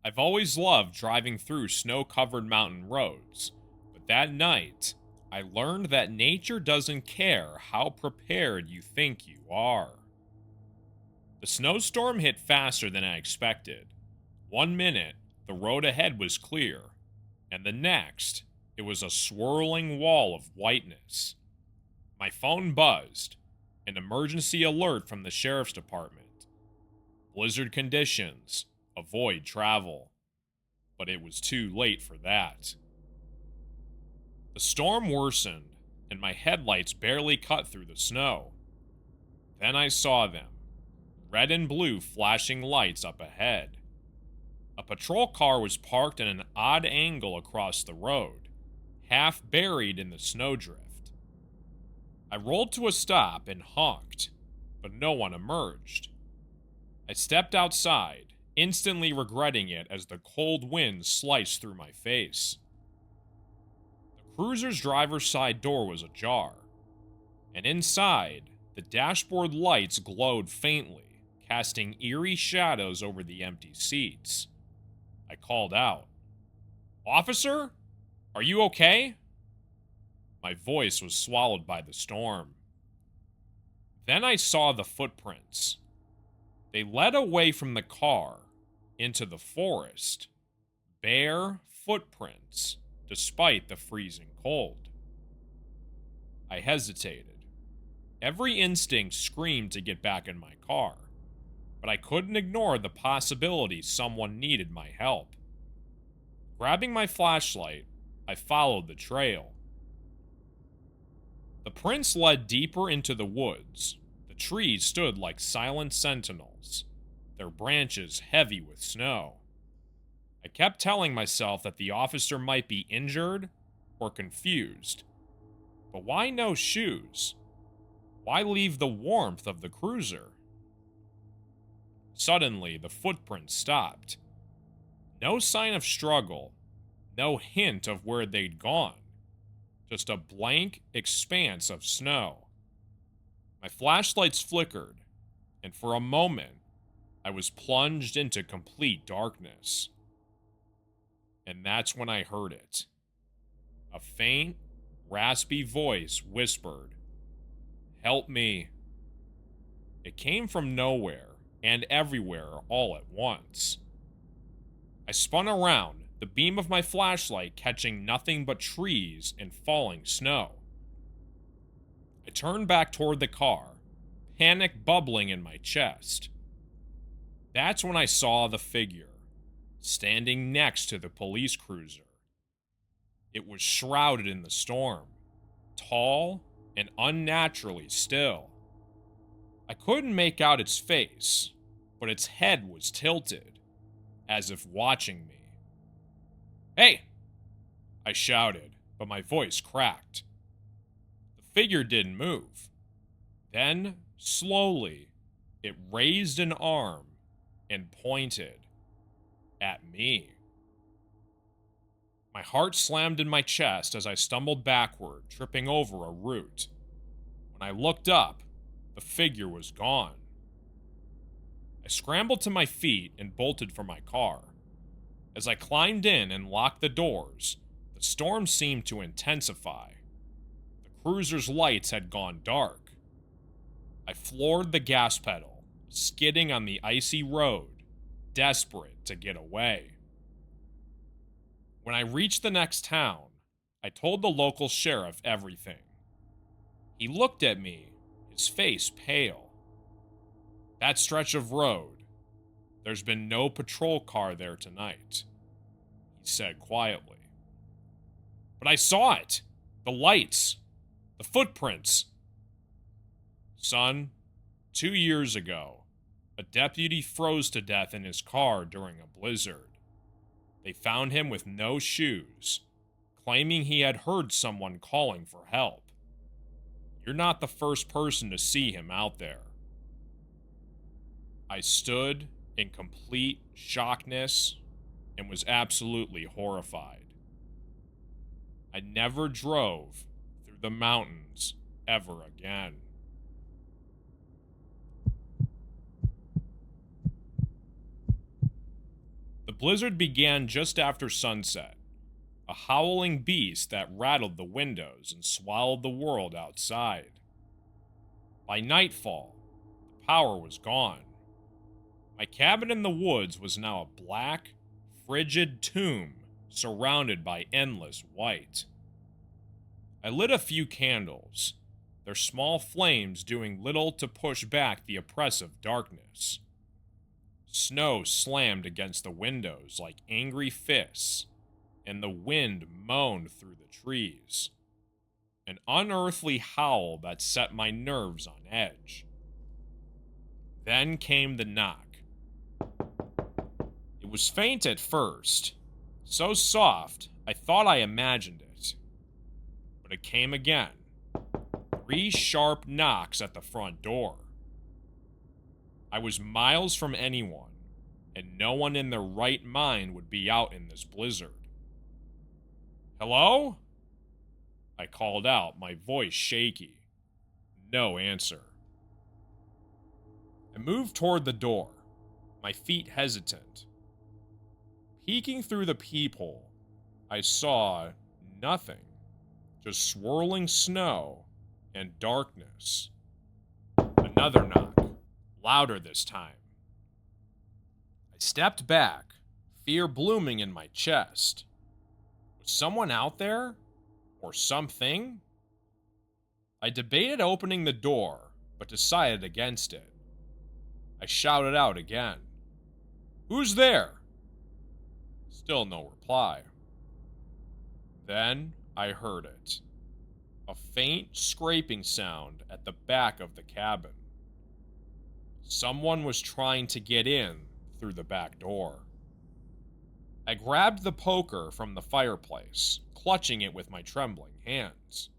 I've always loved driving through snow-covered mountain roads, but that night, I learned that nature doesn't care how prepared you think you are. The snowstorm hit faster than I expected. 1 minute, the road ahead was clear, and the next, it was a swirling wall of whiteness. My phone buzzed, an emergency alert from the sheriff's department. Blizzard conditions, avoid travel. But it was too late for that. The storm worsened, and my headlights barely cut through the snow. Then I saw them, red and blue flashing lights up ahead. A patrol car was parked at an odd angle across the road, half buried in the snowdrift. I rolled to a stop and honked, but no one emerged. I stepped outside, instantly regretting it as the cold wind sliced through my face. The cruiser's driver's side door was ajar, and inside, the dashboard lights glowed faintly, casting eerie shadows over the empty seats. I called out, "Officer? Are you okay?" My voice was swallowed by the storm. Then I saw the footprints. They led away from the car into the forest. Bare footprints, despite the freezing cold. I hesitated. Every instinct screamed to get back in my car, but I couldn't ignore the possibility someone needed my help. Grabbing my flashlight, I followed the trail. The prints led deeper into the woods. The trees stood like silent sentinels, their branches heavy with snow. I kept telling myself that the officer might be injured or confused. But why no shoes? Why leave the warmth of the cruiser? Suddenly, the footprints stopped. No sign of struggle, no hint of where they'd gone. Just a blank expanse of snow. My flashlights flickered, and for a moment, I was plunged into complete darkness. And that's when I heard it. A faint, raspy voice whispered, "Help me." It came from nowhere and everywhere all at once. I spun around, the beam of my flashlight catching nothing but trees and falling snow. I turned back toward the car, panic bubbling in my chest. That's when I saw the figure, standing next to the police cruiser. It was shrouded in the storm, tall and unnaturally still. I couldn't make out its face, but its head was tilted, as if watching me. "Hey!" I shouted, but my voice cracked. The figure didn't move. Then, slowly, it raised an arm and pointed at me. My heart slammed in my chest as I stumbled backward, tripping over a root. When I looked up, the figure was gone. I scrambled to my feet and bolted for my car. As I climbed in and locked the doors, the storm seemed to intensify. The cruiser's lights had gone dark. I floored the gas pedal, skidding on the icy road, desperate to get away. When I reached the next town, I told the local sheriff everything. He looked at me, his face pale. "That stretch of road, there's been no patrol car there tonight," he said quietly. "But I saw it! The lights! The footprints!" "Son, 2 years ago, a deputy froze to death in his car during a blizzard. They found him with no shoes, claiming he had heard someone calling for help. You're not the first person to see him out there." I stood in complete shockness and was absolutely horrified. I never drove through the mountains ever again. The blizzard began just after sunset, a howling beast that rattled the windows and swallowed the world outside. By nightfall, the power was gone. My cabin in the woods was now a black, frigid tomb surrounded by endless white. I lit a few candles, their small flames doing little to push back the oppressive darkness. Snow slammed against the windows like angry fists, and the wind moaned through the trees. An unearthly howl that set my nerves on edge. Then came the knock. It was faint at first, so soft I thought I imagined it. But it came again. 3 sharp knocks at the front door. I was miles from anyone, and no one in their right mind would be out in this blizzard. "Hello?" I called out, my voice shaky. No answer. I moved toward the door, my feet hesitant. Peeking through the peephole, I saw nothing, just swirling snow and darkness. Another knock, louder this time. I stepped back, fear blooming in my chest. Was someone out there? Or something? I debated opening the door, but decided against it. I shouted out again. "Who's there?" Still no reply. Then I heard it. A faint scraping sound at the back of the cabin. Someone was trying to get in through the back door. I grabbed the poker from the fireplace, clutching it with my trembling hands.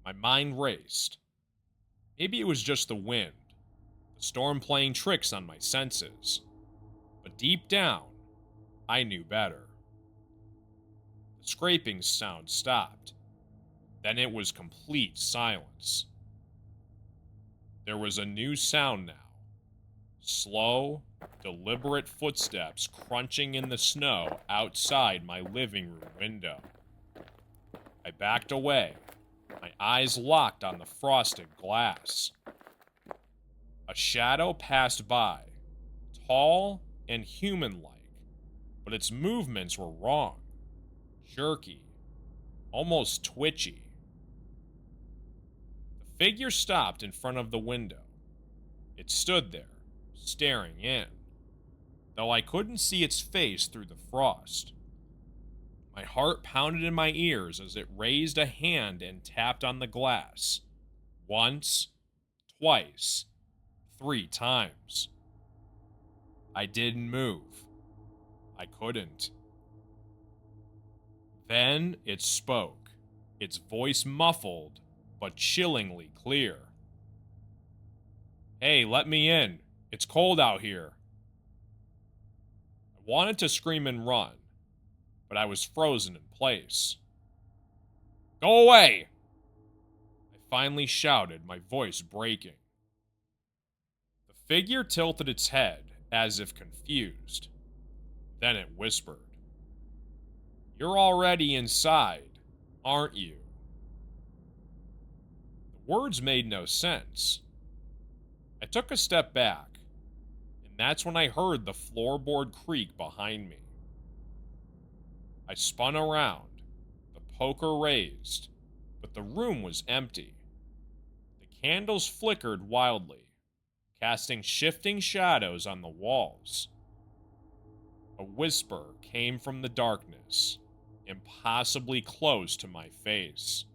My mind raced. Maybe it was just the wind, the storm playing tricks on my senses. But deep down, I knew better. The scraping sound stopped. Then it was complete silence. There was a new sound now. Slow, deliberate footsteps crunching in the snow outside my living room window. I backed away, my eyes locked on the frosted glass. A shadow passed by, tall and human-like, but its movements were wrong, jerky, almost twitchy. The figure stopped in front of the window. It stood there, staring in, though I couldn't see its face through the frost. My heart pounded in my ears as it raised a hand and tapped on the glass. Once, twice, 3 times. I didn't move. I couldn't. Then it spoke, its voice muffled, but chillingly clear. "Hey, let me in. It's cold out here." I wanted to scream and run, but I was frozen in place. "Go away!" I finally shouted, my voice breaking. The figure tilted its head, as if confused. Then it whispered, "You're already inside, aren't you?" The words made no sense. I took a step back, and that's when I heard the floorboard creak behind me. I spun around, the poker raised, but the room was empty. The candles flickered wildly, casting shifting shadows on the walls. A whisper came from the darkness, impossibly close to my face.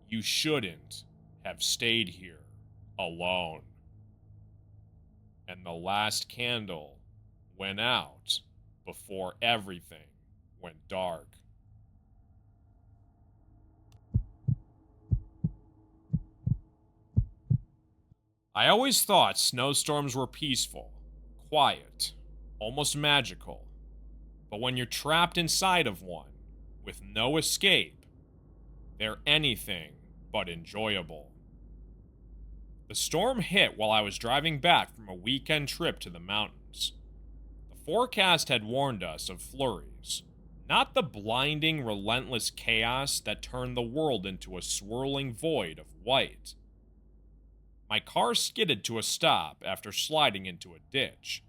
"You shouldn't have stayed here alone." And the last candle went out before everything went dark. I always thought snowstorms were peaceful, quiet, almost magical. But when you're trapped inside of one, with no escape, they're anything but enjoyable. The storm hit while I was driving back from a weekend trip to the mountains. The forecast had warned us of flurries, not the blinding, relentless chaos that turned the world into a swirling void of white. My car skidded to a stop after sliding into a ditch.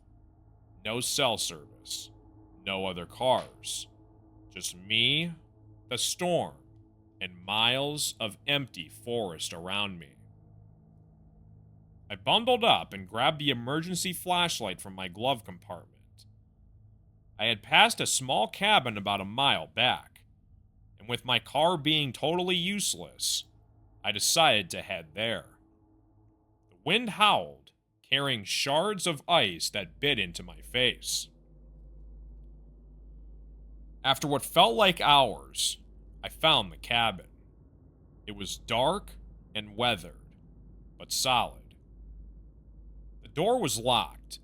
No cell service, no other cars, just me, the storm, and miles of empty forest around me. I bundled up and grabbed the emergency flashlight from my glove compartment. I had passed a small cabin about a mile back, and with my car being totally useless, I decided to head there. The wind howled, carrying shards of ice that bit into my face. After what felt like hours, I found the cabin. It was dark and weathered, but solid. The door was locked,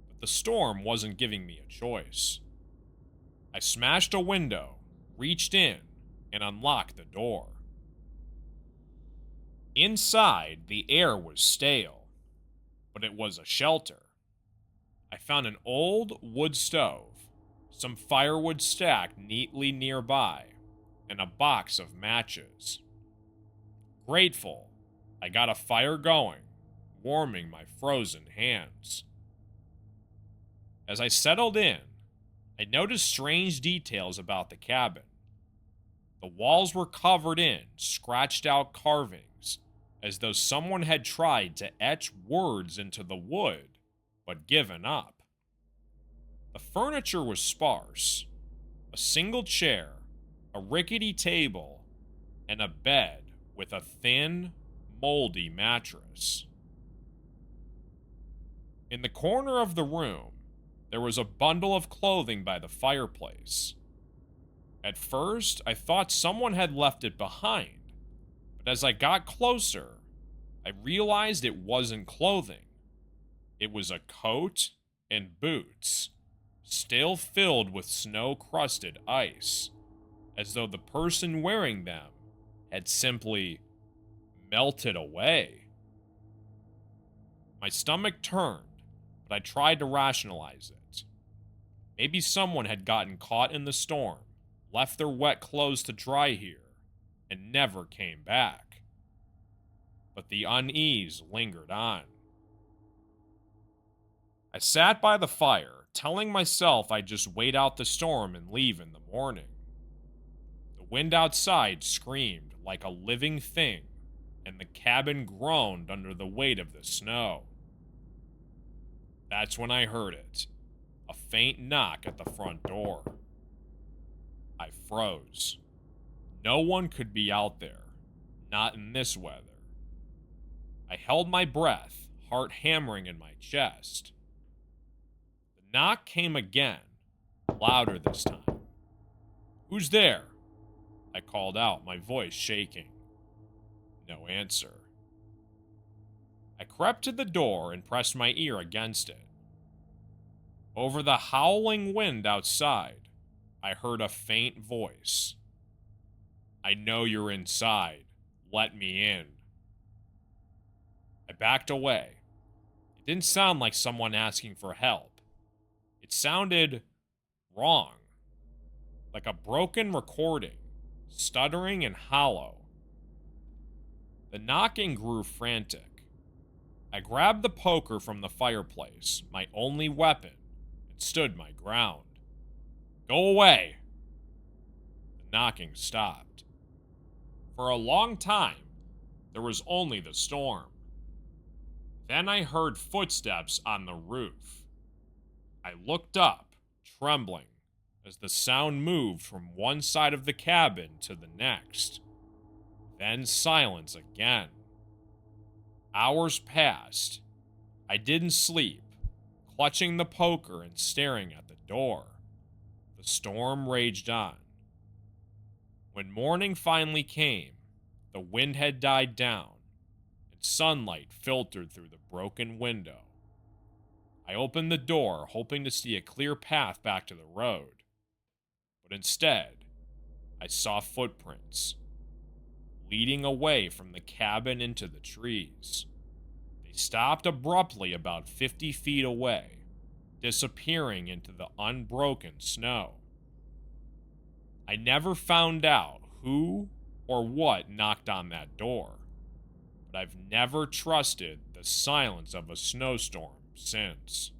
but the storm wasn't giving me a choice. I smashed a window, reached in, and unlocked the door. Inside, the air was stale, but it was a shelter. I found an old wood stove, some firewood stacked neatly nearby, and a box of matches. Grateful, I got a fire going, warming my frozen hands. As I settled in, I noticed strange details about the cabin. The walls were covered in scratched out carvings, as though someone had tried to etch words into the wood, but given up. The furniture was sparse: a single chair, a rickety table, and a bed with a thin, moldy mattress. In the corner of the room, there was a bundle of clothing by the fireplace. At first, I thought someone had left it behind, but as I got closer, I realized it wasn't clothing. It was a coat and boots, still filled with snow-crusted ice, as though the person wearing them had simply melted away. My stomach turned, but I tried to rationalize it. Maybe someone had gotten caught in the storm, left their wet clothes to dry here, and never came back. But the unease lingered on. I sat by the fire, telling myself I'd just wait out the storm and leave in the morning. The wind outside screamed like a living thing, and the cabin groaned under the weight of the snow. That's when I heard it, a faint knock at the front door. I froze. No one could be out there, not in this weather. I held my breath, heart hammering in my chest. The knock came again, louder this time. "Who's there?" I called out, my voice shaking. No answer. I crept to the door and pressed my ear against it. Over the howling wind outside, I heard a faint voice. "I know you're inside. Let me in." I backed away. It didn't sound like someone asking for help. It sounded wrong, like a broken recording, stuttering and hollow. The knocking grew frantic. I grabbed the poker from the fireplace, my only weapon, and stood my ground. "Go away!" The knocking stopped. For a long time, there was only the storm. Then I heard footsteps on the roof. I looked up, trembling, as the sound moved from one side of the cabin to the next. Then silence again. Hours passed. I didn't sleep, clutching the poker and staring at the door. The storm raged on. When morning finally came, the wind had died down, and sunlight filtered through the broken window. I opened the door, hoping to see a clear path back to the road. But instead, I saw footprints, leading away from the cabin into the trees. They stopped abruptly about 50 feet away, disappearing into the unbroken snow. I never found out who or what knocked on that door, but I've never trusted the silence of a snowstorm since.